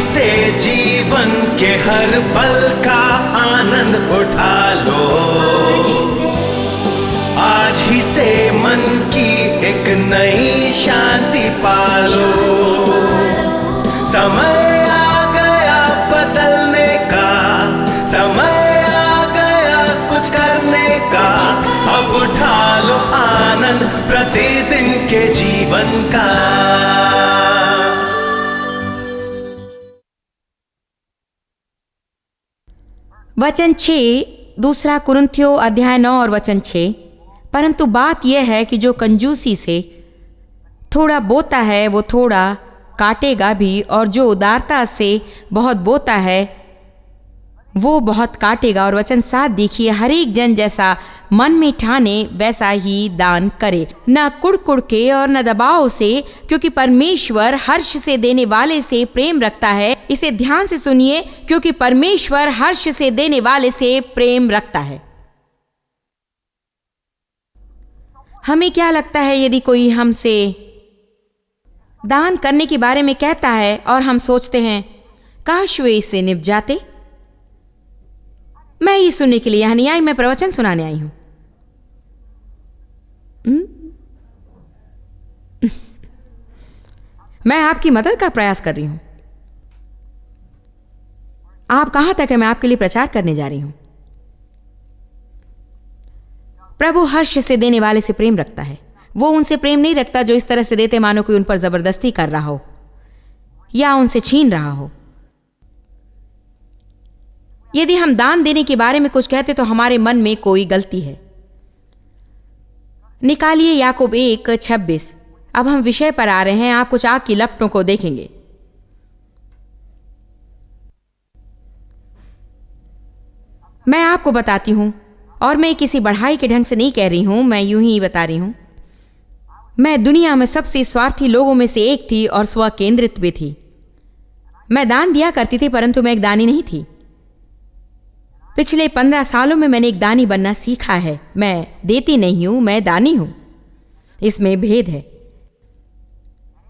ही से जीवन के हर पल का आनंद उठा लो। आज ही से मन की एक नई शांति पालो। समय आ गया बदलने का, समय आ गया कुछ करने का। अब उठा लो आनंद प्रतिदिन के जीवन का। वचन 6, दूसरा कुरिन्थियों अध्याय 9 और वचन 6। परंतु बात यह है कि जो कंजूसी से थोड़ा बोता है वो थोड़ा काटेगा भी, और जो उदारता से बहुत बोता है वो बहुत काटेगा। और वचन 7 देखिए, हर एक जन जैसा मन में ठाने वैसा ही दान करे, न कुड़ के और न दबाव से, क्योंकि परमेश्वर हर्ष से देने वाले से प्रेम रखता है। इसे ध्यान से सुनिए, क्योंकि परमेश्वर हर्ष से देने वाले से प्रेम रखता है। हमें क्या लगता है, यदि कोई हमसे दान करने के बारे में कहता है और हम सोचते हैं काश वे इससे निपट जाते। मैं ये सुनने के लिए यहां नहीं आई, मैं प्रवचन सुनाने आई हूं। मैं आपकी मदद का प्रयास कर रही हूं। आप कहां तक है, मैं आपके लिए प्रचार करने जा रही हूं। प्रभु हर्ष से देने वाले से प्रेम रखता है। वो उनसे प्रेम नहीं रखता जो इस तरह से देते मानो कोई उन पर जबरदस्ती कर रहा हो या उनसे छीन रहा हो। यदि हम दान देने के बारे में कुछ कहते तो हमारे मन में कोई गलती है। निकालिए याकूब 1:26। अब हम विषय पर आ रहे हैं। आप कुछ आग की लपटों को देखेंगे। मैं आपको बताती हूं, और मैं किसी बढ़ाई के ढंग से नहीं कह रही हूं, मैं यूं ही बता रही हूं। मैं दुनिया में सबसे स्वार्थी लोगों में से एक थी और स्व केंद्रित भी थी। मैं दान दिया करती थी, परंतु मैं एक दानी नहीं थी। पिछले 15 सालों में मैंने एक दानी बनना सीखा है। मैं देती नहीं हूं, मैं दानी हूं। इसमें भेद है,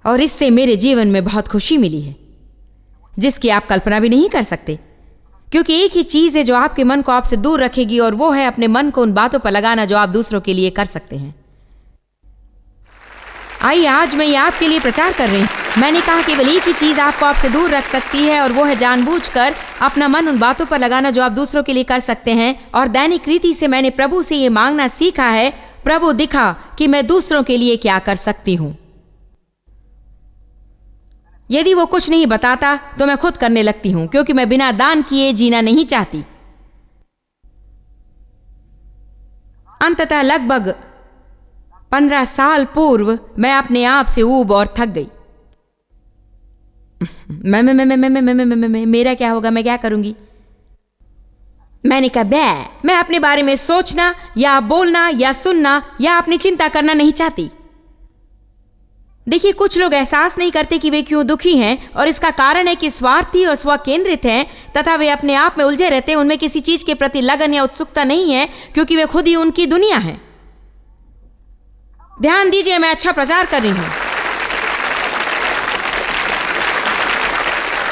और इससे मेरे जीवन में बहुत खुशी मिली है, जिसकी आप कल्पना भी नहीं कर सकते। क्योंकि एक ही चीज है जो आपके मन को आपसे दूर रखेगी, और वो है अपने मन को उन बातों पर लगाना जो आप दूसरों के लिए कर सकते हैं। आइए, आज मैं ये आपके लिए प्रचार कर रही हूं। मैंने कहा केवल एक ही चीज आपको आपसे दूर रख सकती है, और वो है जानबूझकर अपना मन उन बातों पर लगाना जो आप दूसरों के लिए कर सकते हैं। और दैनिक रीति से मैंने प्रभु से ये मांगना सीखा है, प्रभु दिखा कि मैं दूसरों के लिए क्या कर सकती हूं। यदि वो कुछ नहीं बताता तो मैं खुद करने लगती हूं, क्योंकि मैं बिना दान किए जीना नहीं चाहती। अंततः लगभग 15 साल पूर्व मैं अपने आप से ऊब और थक गई। मेरा क्या होगा, मैं क्या करूंगी। मैंने कहा मैं अपने बारे में सोचना या बोलना या सुनना या अपनी चिंता करना नहीं चाहती। देखिए, कुछ लोग एहसास नहीं करते कि वे क्यों दुखी हैं, और इसका कारण है कि स्वार्थी और स्व केंद्रित हैं, तथा वे अपने आप में उलझे रहते हैं। उनमें किसी चीज के प्रति लगन या उत्सुकता नहीं है, क्योंकि वे खुद ही उनकी दुनिया है। ध्यान दीजिए, मैं अच्छा प्रचार कर रही हूं।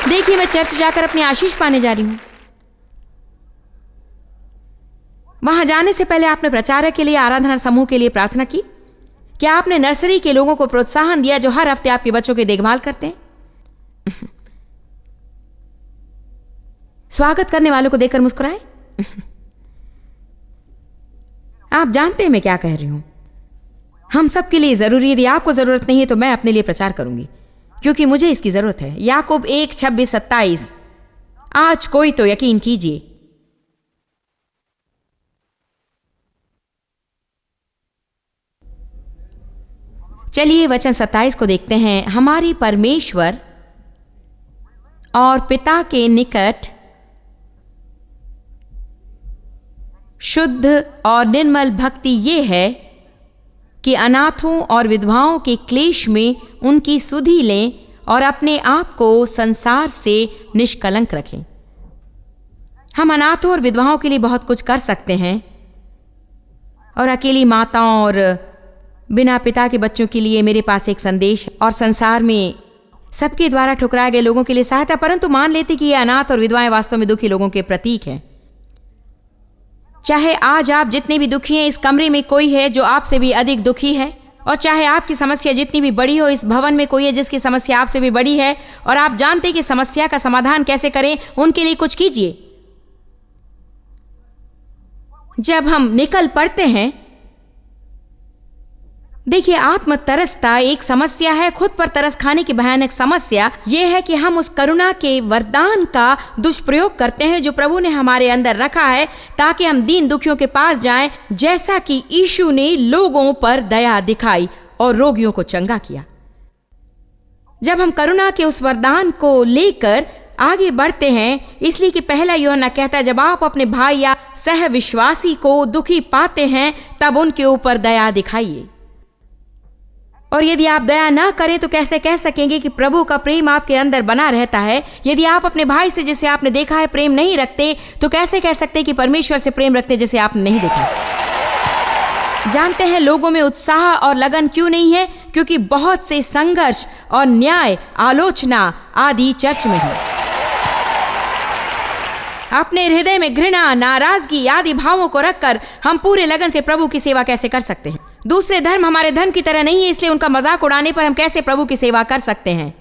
देखिए, मैं चर्च जाकर अपनी आशीष पाने जा रही हूं। वहां जाने से पहले आपने प्रचारक के लिए, आराधना समूह के लिए प्रार्थना की? क्या आपने नर्सरी के लोगों को प्रोत्साहन दिया जो हर हफ्ते आपके बच्चों की देखभाल करते हैं? स्वागत करने वालों को देखकर मुस्कुराए। आप जानते हैं मैं क्या कह रही हूं। हम सबके लिए जरूरी है। यदि आपको जरूरत नहीं है तो मैं अपने लिए प्रचार करूंगी, क्योंकि मुझे इसकी जरूरत है। याकूब 1:26-27। आज कोई तो यकीन कीजिए। चलिए वचन 27 को देखते हैं। हमारी परमेश्वर और पिता के निकट शुद्ध और निर्मल भक्ति ये है कि अनाथों और विधवाओं के क्लेश में उनकी सुधि लें और अपने आप को संसार से निष्कलंक रखें। हम अनाथों और विधवाओं के लिए बहुत कुछ कर सकते हैं, और अकेली माताओं और बिना पिता के बच्चों के लिए मेरे पास एक संदेश, और संसार में सबके द्वारा ठुकराए गए लोगों के लिए सहायता, परंतु मान लेते कि ये अनाथ और विधवाएं वास्तव में दुखी लोगों के प्रतीक हैं। चाहे आज आप जितने भी दुखी हैं, इस कमरे में कोई है जो आपसे भी अधिक दुखी है, और चाहे आपकी समस्या जितनी भी बड़ी हो, इस भवन में कोई है जिसकी समस्या आपसे भी बड़ी है, और आप जानते हैं कि समस्या का समाधान कैसे करें, उनके लिए कुछ कीजिए। जब हम निकल पड़ते हैं, देखिए, आत्म तरसता एक समस्या है। खुद पर तरस खाने की भयानक समस्या यह है कि हम उस करुणा के वरदान का दुष्प्रयोग करते हैं जो प्रभु ने हमारे अंदर रखा है, ताकि हम दीन दुखियों के पास जाएं, जैसा कि यीशु ने लोगों पर दया दिखाई और रोगियों को चंगा किया। जब हम करुणा के उस वरदान को लेकर आगे बढ़ते हैं, इसलिए कि पहला यूहन्ना कहता है, जब आप अपने भाई या सहविश्वासी को दुखी पाते हैं, तब उनके ऊपर दया दिखाइए। और यदि आप दया ना करें तो कैसे कह सकेंगे कि प्रभु का प्रेम आपके अंदर बना रहता है? यदि आप अपने भाई से जिसे आपने देखा है प्रेम नहीं रखते, तो कैसे कह सकते कि परमेश्वर से प्रेम रखते जिसे आपने नहीं देखा? जानते हैं लोगों में उत्साह और लगन क्यों नहीं है? क्योंकि बहुत से संघर्ष और न्याय, आलोचना आदि चर्च में है। अपने हृदय में घृणा, नाराजगी आदि भावों को रखकर हम पूरे लगन से प्रभु की सेवा कैसे कर सकते हैं? दूसरे धर्म हमारे धर्म की तरह नहीं है, इसलिए उनका मजाक उड़ाने पर हम कैसे प्रभु की सेवा कर सकते हैं?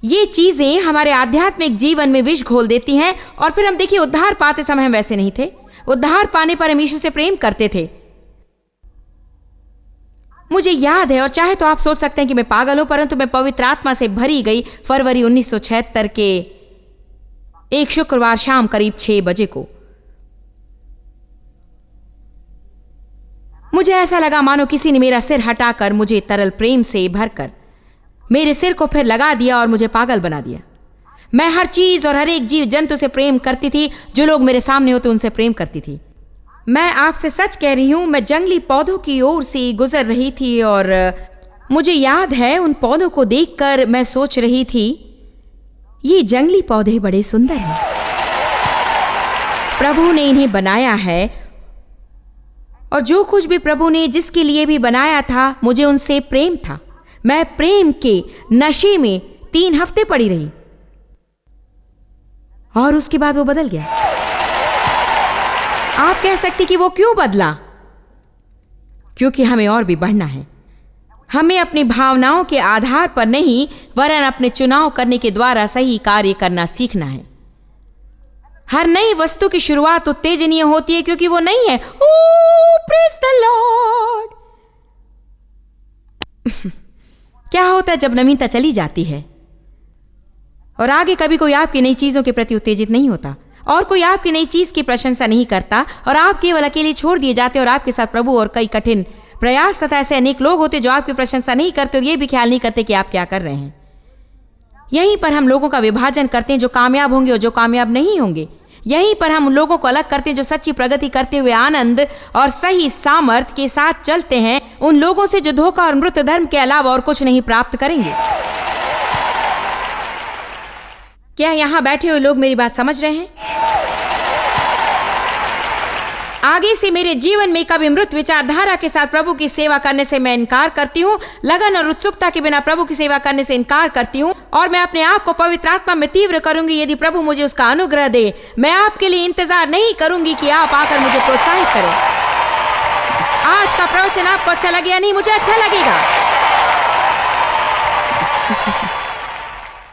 ये चीजें हमारे आध्यात्मिक जीवन में विष घोल देती हैं। और फिर हम देखिए, उद्धार पाते समय हम वैसे नहीं थे। उद्धार पाने पर हम यीशु से प्रेम करते थे। मुझे याद है, और चाहे तो आप सोच सकते हैं कि मैं पागल हूं, परंतु मैं पवित्र आत्मा से भरी गई फरवरी 1976 के एक शुक्रवार शाम करीब 6 बजे को। मुझे ऐसा लगा मानो किसी ने मेरा सिर हटाकर मुझे तरल प्रेम से भरकर मेरे सिर को फिर लगा दिया और मुझे पागल बना दिया। मैं हर चीज और हर एक जीव जंतु से प्रेम करती थी। जो लोग मेरे सामने होते उनसे प्रेम करती थी। मैं आपसे सच कह रही हूं, मैं जंगली पौधों की ओर से गुजर रही थी और मुझे याद है उन पौधों को देखकर मैं सोच रही थी, ये जंगली पौधे बड़े सुंदर हैं। प्रभु ने इन्हें बनाया है, और जो कुछ भी प्रभु ने जिसके लिए भी बनाया था, मुझे उनसे प्रेम था। मैं प्रेम के नशे में 3 हफ्ते पड़ी रही और उसके बाद वो बदल गया। आप कह सकते कि वो क्यों बदला? क्योंकि हमें और भी बढ़ना है। हमें अपनी भावनाओं के आधार पर नहीं, वरन अपने चुनाव करने के द्वारा सही कार्य करना सीखना है। हर नई वस्तु की शुरुआत उत्तेजनीय होती है क्योंकि वो नहीं है। ओह, प्रेज द लॉर्ड। क्या होता है जब नवीनता चली जाती है और आगे कभी कोई आपकी नई चीजों के प्रति उत्तेजित नहीं होता और कोई आपकी नई चीज की प्रशंसा नहीं करता और आप केवल अकेले छोड़ दिए जाते और आपके साथ प्रभु और कई कठिन प्रयास तथा ऐसे अनेक लोग होते जो आपकी प्रशंसा नहीं करते और ये भी ख्याल नहीं करते कि आप क्या कर रहे हैं। यहीं पर हम लोगों का विभाजन करते हैं जो कामयाब होंगे और जो कामयाब नहीं होंगे। यहीं पर हम लोगों को अलग करते हैं जो सच्ची प्रगति करते हुए आनंद और सही सामर्थ्य के साथ चलते हैं, उन लोगों से जो धोखा और मृत धर्म के अलावा और कुछ नहीं प्राप्त करेंगे। क्या यहां बैठे हुए लोग मेरी बात समझ रहे हैं? आगे से मेरे जीवन में कभी मृत विचारधारा के साथ प्रभु की सेवा करने से मैं इनकार करती हूँ। लगन और उत्सुकता के बिना प्रभु की सेवा करने से इनकार करती हूँ और मैं अपने आप को पवित्र आत्मा में तीव्र करूंगी यदि प्रभु मुझे उसका अनुग्रह दे। मैं आपके लिए इंतजार नहीं करूंगी कि आप आकर मुझे प्रोत्साहित करें। आज का प्रवचन आपको अच्छा लगे या नहीं, मुझे अच्छा लगेगा।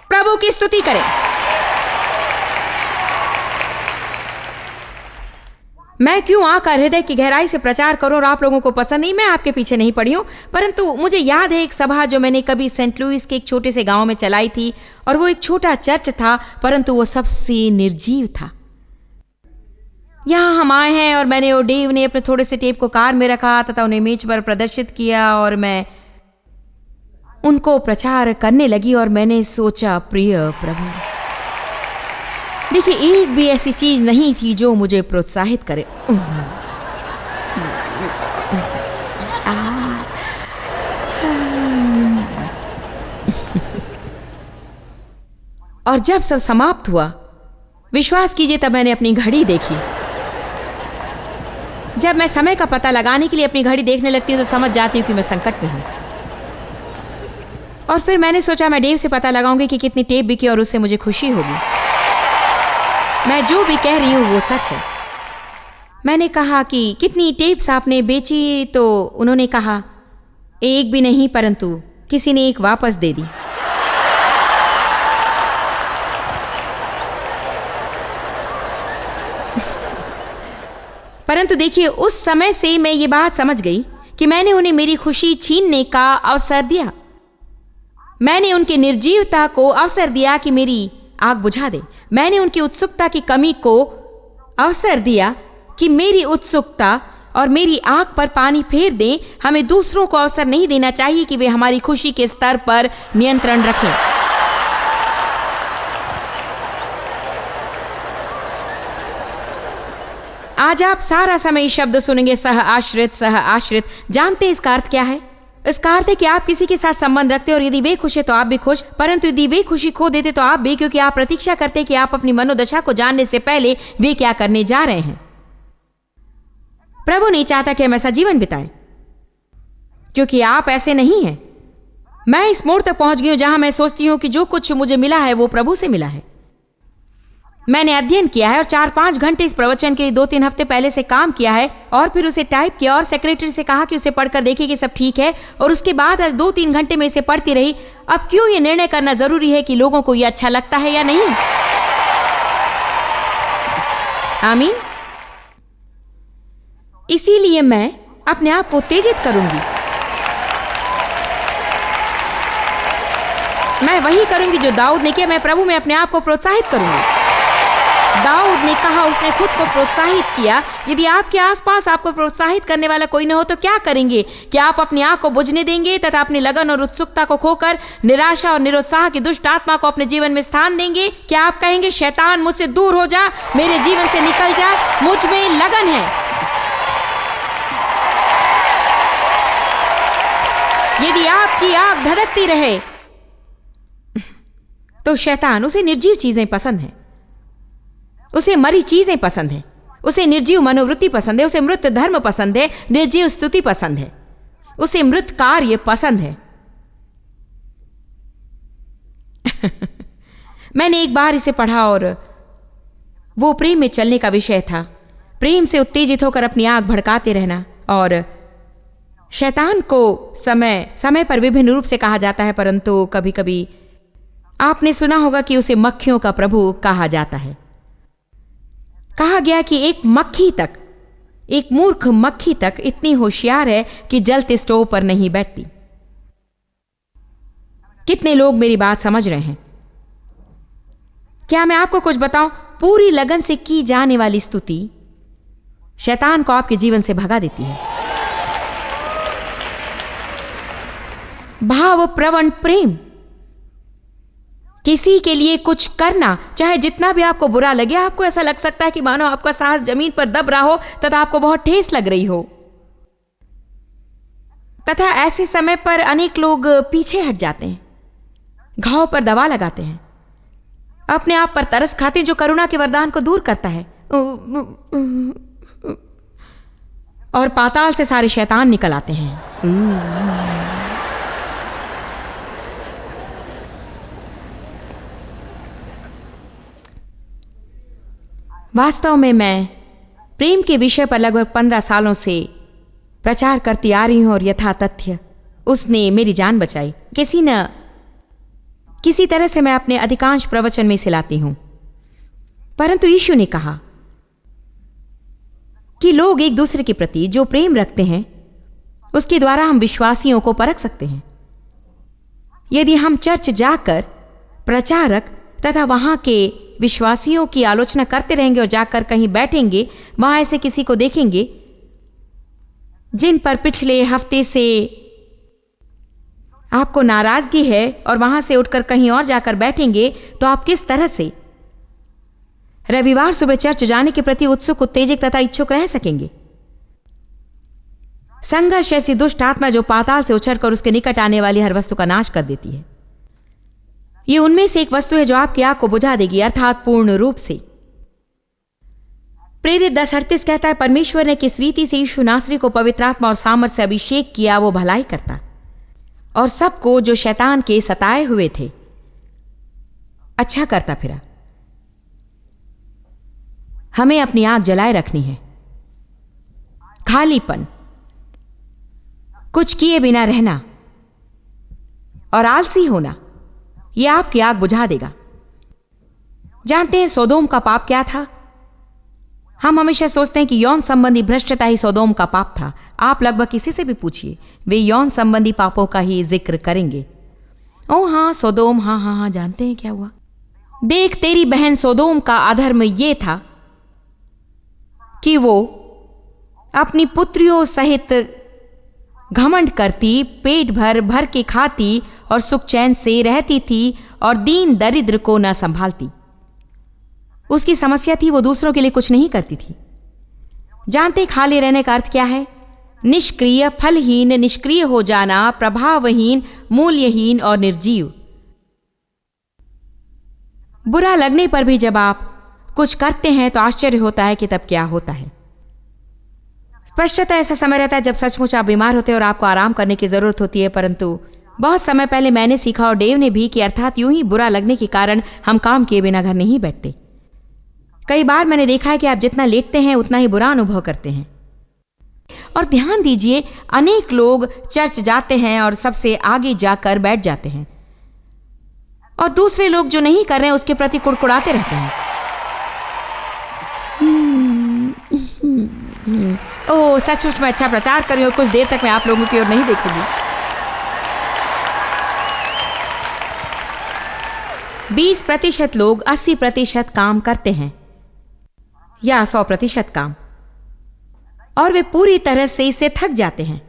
प्रभु की स्तुति करें। मैं क्यों आकर हृदय की गहराई से प्रचार करूं और आप लोगों को पसंद नहीं? मैं आपके पीछे नहीं पड़ी हूं, परंतु मुझे याद है एक सभा जो मैंने कभी सेंट लुइस के एक छोटे से गांव में चलाई थी और वो एक छोटा चर्च था, परंतु वो सबसे निर्जीव था। यहाँ हम आए हैं और मैंने और डेव ने अपने थोड़े से टेप को कार में रखा तथा उन्हें मेज पर प्रदर्शित किया और मैं उनको प्रचार करने लगी और मैंने सोचा, प्रिय प्रभु, देखिए एक भी ऐसी चीज नहीं थी जो मुझे प्रोत्साहित करे। और जब सब समाप्त हुआ, विश्वास कीजिए तब मैंने अपनी घड़ी देखी। जब मैं समय का पता लगाने के लिए अपनी घड़ी देखने लगती हूँ तो समझ जाती हूँ कि मैं संकट में हूँ। और फिर मैंने सोचा मैं डेव से पता लगाऊंगी कि कितनी टेप बिकी और उससे मुझे खुशी होगी। मैं जो भी कह रही हूँ वो सच है। मैंने कहा कि कितनी टेप्स आपने बेची, तो उन्होंने कहा एक भी नहीं, परंतु किसी ने एक वापस दे दी। परंतु देखिए, उस समय से मैं ये बात समझ गई कि मैंने उन्हें मेरी खुशी छीनने का अवसर दिया। मैंने उनकी निर्जीवता को अवसर दिया कि मेरी आग बुझा दे। मैंने उनकी उत्सुकता की कमी को अवसर दिया कि मेरी उत्सुकता और मेरी आग पर पानी फेर दें। हमें दूसरों को अवसर नहीं देना चाहिए कि वे हमारी खुशी के स्तर पर नियंत्रण रखें। आज आप सारा समय शब्द सुनेंगे, सह आश्रित, सह आश्रित। जानते हैं इसका अर्थ क्या है? इसका अर्थ है कि आप किसी के साथ संबंध रखते हैं और यदि वे खुश है तो आप भी खुश, परंतु यदि वे खुशी खो देते तो आप भी, क्योंकि आप प्रतीक्षा करते हैं कि आप अपनी मनोदशा को जानने से पहले वे क्या करने जा रहे हैं। प्रभु नहीं चाहता कि हम ऐसा जीवन बिताएं, क्योंकि आप ऐसे नहीं हैं। मैं इस मोड़ तक पहुंच गई हूं जहां मैं सोचती हूं कि जो कुछ मुझे मिला है वो प्रभु से मिला है। मैंने अध्ययन किया है और 4-5 घंटे इस प्रवचन के 2-3 हफ्ते पहले से काम किया है और फिर उसे टाइप किया और सेक्रेटरी से कहा कि उसे पढ़कर देखिए कि सब ठीक है, और उसके बाद आज 2-3 घंटे में इसे पढ़ती रही। अब क्यों ये निर्णय करना जरूरी है कि लोगों को ये अच्छा लगता है या नहीं? आमीन। इसीलिए मैं अपने आप को उत्तेजित करूंगी। मैं वही करूंगी जो दाऊद ने किया। मैं प्रभु में अपने आप को प्रोत्साहित करूंगी। दाऊद ने कहा, उसने खुद को प्रोत्साहित किया। यदि आपके आसपास आपको प्रोत्साहित करने वाला कोई न हो तो क्या करेंगे? क्या आप अपनी आंख को बुझने देंगे तथा अपनी लगन और उत्सुकता को खोकर निराशा और निरुत्साह की दुष्ट आत्मा को अपने जीवन में स्थान देंगे? क्या आप कहेंगे, शैतान मुझसे दूर हो जा, मेरे जीवन से निकल जा, मुझ में लगन है? यदि आपकी आग धधकती रहे तो शैतान, उसे निर्जीव चीजें पसंद है, उसे मरी चीजें पसंद है, उसे निर्जीव मनोवृत्ति पसंद है, उसे मृत धर्म पसंद है, निर्जीव स्तुति पसंद है, उसे मृत कार्य पसंद है। मैंने एक बार इसे पढ़ा और वो प्रेम में चलने का विषय था। प्रेम से उत्तेजित होकर अपनी आग भड़काते रहना। और शैतान को समय समय पर विभिन्न रूप से कहा जाता है, परंतु कभी कभी आपने सुना होगा कि उसे मक्खियों का प्रभु कहा जाता है। कहा गया कि एक मक्खी तक, एक मूर्ख मक्खी तक इतनी होशियार है कि जलते स्टोव पर नहीं बैठती। कितने लोग मेरी बात समझ रहे हैं? क्या मैं आपको कुछ बताऊं? पूरी लगन से की जाने वाली स्तुति शैतान को आपके जीवन से भगा देती है। भाव प्रवण प्रेम, किसी के लिए कुछ करना, चाहे जितना भी आपको बुरा लगे। आपको ऐसा लग सकता है कि मानो आपका सांस जमीन पर दब रहा हो तथा आपको बहुत ठेस लग रही हो, तथा ऐसे समय पर अनेक लोग पीछे हट जाते हैं, घाव पर दवा लगाते हैं, अपने आप पर तरस खाते हैं, जो करुणा के वरदान को दूर करता है, और पाताल से सारे शैतान निकल आते हैं। वास्तव में मैं प्रेम के विषय पर लगभग 15 सालों से प्रचार करती आ रही हूं और यथा तथ्य उसने मेरी जान बचाई। किसी न किसी तरह से मैं अपने अधिकांश प्रवचन में इसे लाती हूं। परंतु यीशु ने कहा कि लोग एक दूसरे के प्रति जो प्रेम रखते हैं उसके द्वारा हम विश्वासियों को परख सकते हैं। यदि हम चर्च जाकर प्रचारक तथा वहां के विश्वासियों की आलोचना करते रहेंगे और जाकर कहीं बैठेंगे, वहां ऐसे किसी को देखेंगे जिन पर पिछले हफ्ते से आपको नाराजगी है, और वहां से उठकर कहीं और जाकर बैठेंगे, तो आप किस तरह से रविवार सुबह चर्च जाने के प्रति उत्सुक, उत्तेजित तथा इच्छुक रह सकेंगे? संघर्ष ऐसी दुष्ट आत्मा जो पाताल से उछलकर उसके निकट आने वाली हर वस्तु का नाश कर देती है। ये उनमें से एक वस्तु है जो आपकी आग को बुझा देगी, अर्थात पूर्ण रूप से। प्रेरित 10:38 कहता है, परमेश्वर ने किस रीति से यीशु नासरी को पवित्र आत्मा और सामर्थ से अभिषेक किया, वो भलाई करता और सबको जो शैतान के सताए हुए थे अच्छा करता फिरा। हमें अपनी आंख जलाए रखनी है। खालीपन, कुछ किए बिना रहना और आलसी होना, यह आपकी आग बुझा देगा। जानते हैं सोदोम का पाप क्या था? हम हमेशा सोचते हैं कि यौन संबंधी भ्रष्टता ही सोदोम का पाप था। आप लगभग किसी से भी पूछिए, वे यौन संबंधी पापों का ही जिक्र करेंगे। ओ हाँ सोदोम, हाँ हाँ हाँ, जानते हैं क्या हुआ? देख, तेरी बहन सोदोम का अधर्म यह था कि वो अपनी पुत्रियों सहित घमंड करती, पेट भर भर के खाती और सुख चैन से रहती थी और दीन दरिद्र को न संभालती। उसकी समस्या थी वो दूसरों के लिए कुछ नहीं करती थी। जानते खाली रहने का अर्थ क्या है? निष्क्रिय, फलहीन, निष्क्रिय हो जाना, प्रभावहीन, मूल्यहीन और निर्जीव। बुरा लगने पर भी जब आप कुछ करते हैं तो आश्चर्य होता है कि तब क्या होता है। स्पष्टतः ऐसा समय रहता है जब सचमुच आप बीमार होते हैं और आपको आराम करने की जरूरत होती है, परंतु बहुत समय पहले मैंने सीखा और डेव ने भी कि अर्थात यूं ही बुरा लगने के कारण हम काम किए बिना घर नहीं बैठते। कई बार मैंने देखा है कि आप जितना लेटते हैं उतना ही बुरा अनुभव करते हैं। और ध्यान दीजिए, अनेक लोग चर्च जाते हैं और सबसे आगे जाकर बैठ जाते हैं और दूसरे लोग जो नहीं कर रहे हैं उसके प्रति कुड़कुड़ाते रहते हैं। ओह, सचमुच मैं अच्छा प्रचार कर रही हूँ और कुछ देर तक मैं आप लोगों की ओर नहीं देखूंगी। 20% लोग 80% काम करते हैं या 100% काम, और वे पूरी तरह से इससे थक जाते हैं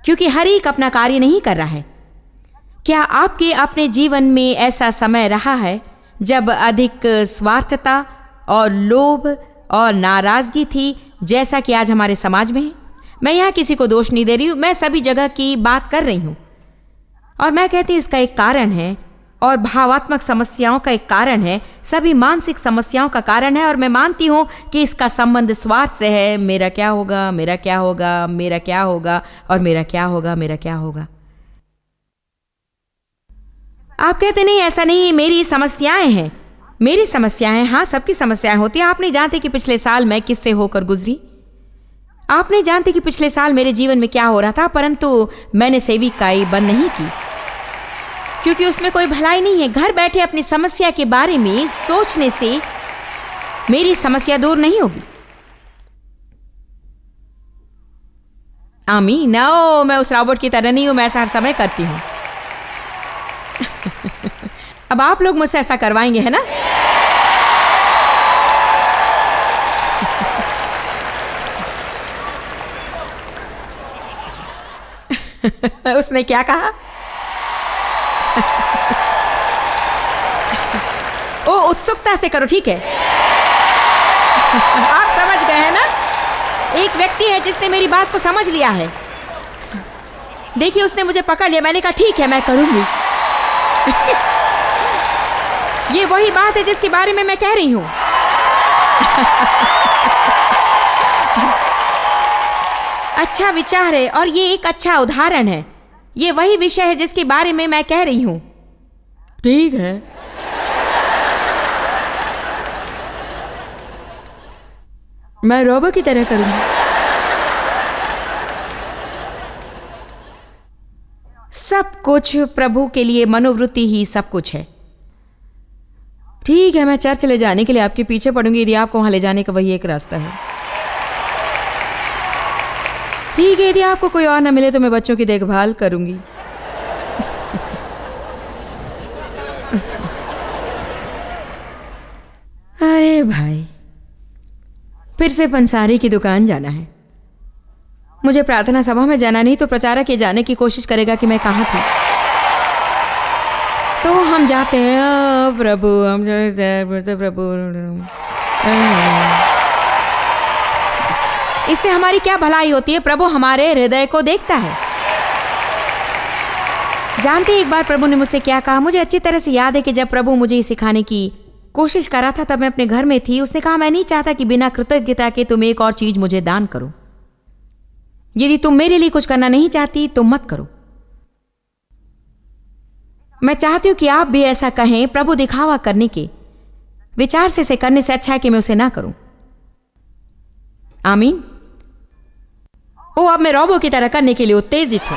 क्योंकि हर एक अपना कार्य नहीं कर रहा है। क्या आपके अपने जीवन में ऐसा समय रहा है जब अधिक स्वार्थता और लोभ और नाराजगी थी जैसा कि आज हमारे समाज में है? मैं यहां किसी को दोष नहीं दे रही हूं, मैं सभी जगह की बात कर रही हूं और मैं कहती हूं इसका एक कारण है और भावात्मक समस्याओं का एक कारण है, सभी मानसिक समस्याओं का कारण है। और मैं मानती हूं कि इसका संबंध स्वार्थ से है। मेरा क्या होगा, मेरा क्या होगा, मेरा क्या होगा और मेरा क्या होगा, मेरा क्या होगा। आप कहते नहीं, ऐसा नहीं, मेरी समस्याएं हैं। मेरी समस्याएं, हाँ सबकी समस्याएं होती हैं। आप नहीं जानते कि पिछले साल मैं किससे होकर गुजरी। आप नहीं जानते कि पिछले साल मेरे जीवन में क्या हो रहा था, परंतु मैंने सेविकाई बंद नहीं की क्योंकि उसमें कोई भलाई नहीं है। घर बैठे अपनी समस्या के बारे में सोचने से मेरी समस्या दूर नहीं होगी। आमीन। नो, मैं उस रॉबोट की तरह नहीं हूं, मैं ऐसा हर समय करती हूं। अब आप लोग मुझसे ऐसा करवाएंगे, है ना? उसने क्या कहा? ओ, उत्सुकता से करो, ठीक है? आप समझ गए हैं ना? एक व्यक्ति है जिसने मेरी बात को समझ लिया है। देखिए, उसने मुझे पकड़ लिया। मैंने कहा ठीक है, मैं करूंगी। ये वही बात है जिसके बारे में मैं कह रही हूं। अच्छा विचार है और ये एक अच्छा उदाहरण है। ये वही विषय है जिसके बारे में मैं कह रही हूं। ठीक है, मैं रोबो की तरह करूंगी। सब कुछ प्रभु के लिए, मनोवृत्ति ही सब कुछ है। ठीक है, मैं चर्च ले जाने के लिए आपके पीछे पड़ूंगी यदि आपको वहां ले जाने का वही एक रास्ता है। ठीक है, यदि आपको कोई और ना मिले तो मैं बच्चों की देखभाल करूंगी। अरे भाई, फिर से पंसारी की दुकान जाना है। मुझे प्रार्थना सभा में जाना नहीं तो प्रचारक ये जानने की कोशिश करेगा कि मैं कहाँ थी। तो हम जाते हैं, प्रभु हम प्रभु। इससे हमारी क्या भलाई होती है? प्रभु हमारे हृदय को देखता है। जानते एक बार प्रभु ने मुझसे क्या कहा? मुझे अच्छी तरह से याद है कि जब प्रभु मुझे ये सिखाने की कोशिश कर रहा था तब मैं अपने घर में थी। उसने कहा, मैं नहीं चाहता कि बिना कृतज्ञता के तुम एक और चीज मुझे दान करो। यदि तुम मेरे लिए कुछ करना नहीं चाहती तो मत करो। मैं चाहती हूं कि आप भी ऐसा कहें, प्रभु दिखावा करने के विचार से इसे करने से अच्छा है कि मैं उसे ना करूं। आमीन। ओ, अब मैं रॉबो की तरह करने के लिए उत्तेजित हूं।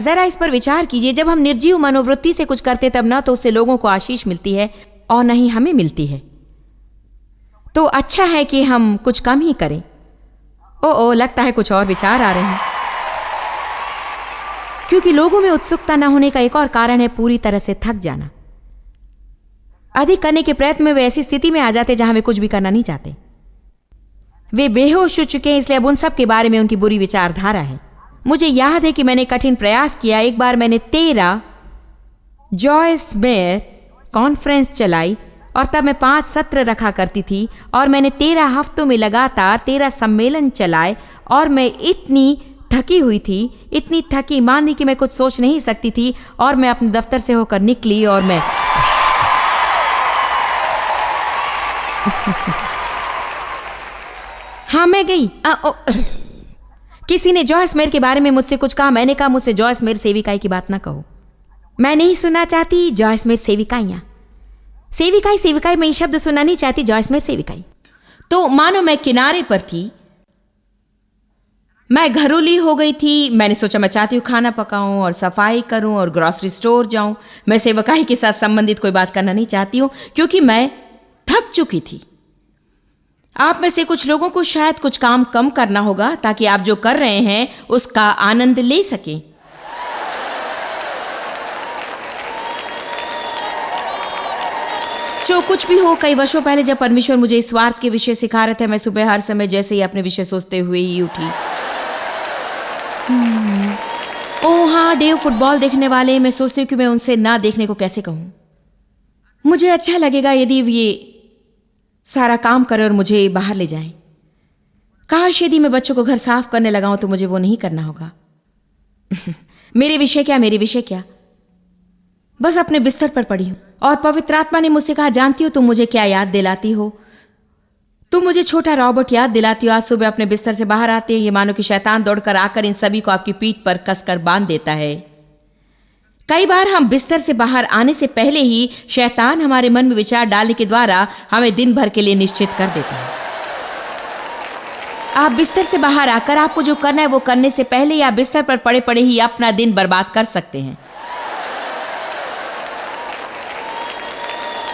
जरा इस पर विचार कीजिए, जब हम निर्जीव मनोवृत्ति से कुछ करते तब ना तो उससे लोगों को आशीष मिलती है और न ही हमें मिलती है। तो अच्छा है कि हम कुछ कम ही करें। ओ, लगता है कुछ और विचार आ रहे हैं, क्योंकि लोगों में उत्सुकता न होने का एक और कारण है पूरी तरह से थक जाना। अधिक करने के प्रयत्न में वे ऐसी स्थिति में आ जाते जहां वे कुछ भी करना नहीं चाहते। वे बेहोश हो चुके हैं, इसलिए अब उन सब के बारे में उनकी बुरी विचारधारा है। मुझे याद है कि मैंने कठिन प्रयास किया। एक बार मैंने 13 जॉयस मेयर कॉन्फ्रेंस चलाई और तब मैं 5 सत्र रखा करती थी और मैंने 13 हफ्तों में लगातार 13 सम्मेलन चलाए और मैं इतनी थकी हुई थी, इतनी थकी मानी कि मैं कुछ सोच नहीं सकती थी। और मैं अपने दफ्तर से होकर निकली और मैं हाँ, मैं गई। किसी ने जॉयस मेयर के बारे में मुझसे कुछ कहा। मैंने कहा, मुझसे जॉयस मेयर सेविकाई की बात ना कहो। मैं नहीं सुनना चाहती जॉयस मेयर सेविकाइयां। सेविकाई मैं ये शब्द सुनना नहीं चाहती, जॉयस मेयर सेविकाई। तो मानो मैं किनारे पर थी, मैं घरोली हो गई थी। मैंने सोचा मैं चाहती हूँ खाना पकाऊं और सफाई करूं और ग्रॉसरी स्टोर जाऊं। मैं सेवकाई के साथ संबंधित कोई बात करना नहीं चाहती हूं, क्योंकि मैं थक चुकी थी। आप में से कुछ लोगों को शायद कुछ काम कम करना होगा ताकि आप जो कर रहे हैं उसका आनंद ले सकें। जो कुछ भी हो, कई वर्षों पहले जब परमेश्वर मुझे इस स्वार्थ के विषय सिखा रहे थे, मैं सुबह हर समय जैसे ही अपने विषय सोचते हुए ही उठी। ओह हाँ, डेव फुटबॉल देखने वाले। मैं सोचती हूँ कि मैं उनसे ना देखने को कैसे कहूँ। मुझे अच्छा लगेगा यदि ये सारा काम करें और मुझे बाहर ले जाएं। काश यदि मैं बच्चों को घर साफ करने लगाऊं तो मुझे वो नहीं करना होगा। मेरे विषय क्या, बस अपने बिस्तर पर पड़ी हूं और पवित्र आत्मा ने मुझसे कहा, जानती हो तुम मुझे क्या याद दिलाती हो? तुम मुझे छोटा रॉबर्ट याद दिलाती हो। आज सुबह अपने बिस्तर से बाहर आते हैं, ये मानो कि शैतान दौड़कर आकर इन सभी को आपकी पीठ पर कसकर बांध देता है। कई बार हम बिस्तर से बाहर आने से पहले ही शैतान हमारे मन में विचार डालने के द्वारा हमें दिन भर के लिए निश्चित कर देता है। आप बिस्तर से बाहर आकर आपको जो करना है वो करने से पहले ही आप बिस्तर पर पड़े पड़े ही अपना दिन बर्बाद कर सकते हैं।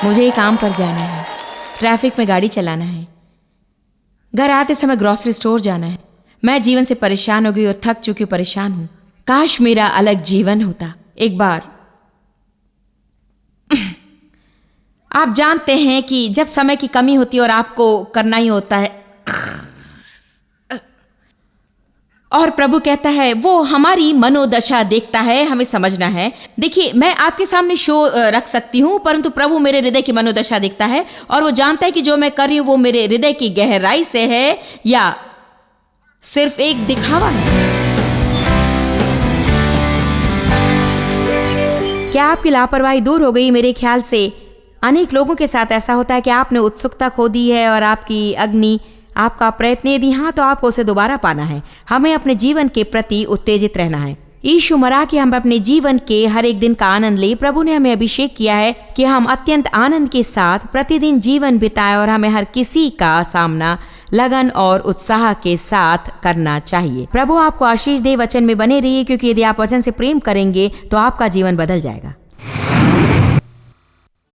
मुझे काम पर जाना है, ट्रैफिक में गाड़ी चलाना है, घर आते समय ग्रॉसरी स्टोर जाना है। मैं जीवन से परेशान हो गई और थक चुकी परेशान हूं। काश मेरा अलग जीवन होता। एक बार आप जानते हैं कि जब समय की कमी होती है और आपको करना ही होता है, और प्रभु कहता है वो हमारी मनोदशा देखता है, हमें समझना है। देखिए, मैं आपके सामने शो रख सकती हूं, परंतु प्रभु मेरे हृदय की मनोदशा देखता है और वो जानता है कि जो मैं कर रही हूं वो मेरे हृदय की गहराई से है या सिर्फ एक दिखावा है। क्या आपकी लापरवाही दूर हो गई? मेरे ख्याल से अनेक लोगों के साथ ऐसा होता है कि आपने उत्सुकता खो दी है और आपकी अग्नि, आपका प्रयत्न यदि हाँ तो आपको उसे दोबारा पाना है। हमें अपने जीवन के प्रति उत्तेजित रहना है। यीशु मरा कि हम अपने जीवन के हर एक दिन का आनंद ले। प्रभु ने हमें अभिषेक किया है कि हम अत्यंत आनंद के साथ प्रतिदिन जीवन बिताएं और हमें हर किसी का सामना लगन और उत्साह के साथ करना चाहिए। प्रभु आपको आशीष दे। वचन में बने रहिए, क्योंकि यदि आप वचन से प्रेम करेंगे तो आपका जीवन बदल जाएगा।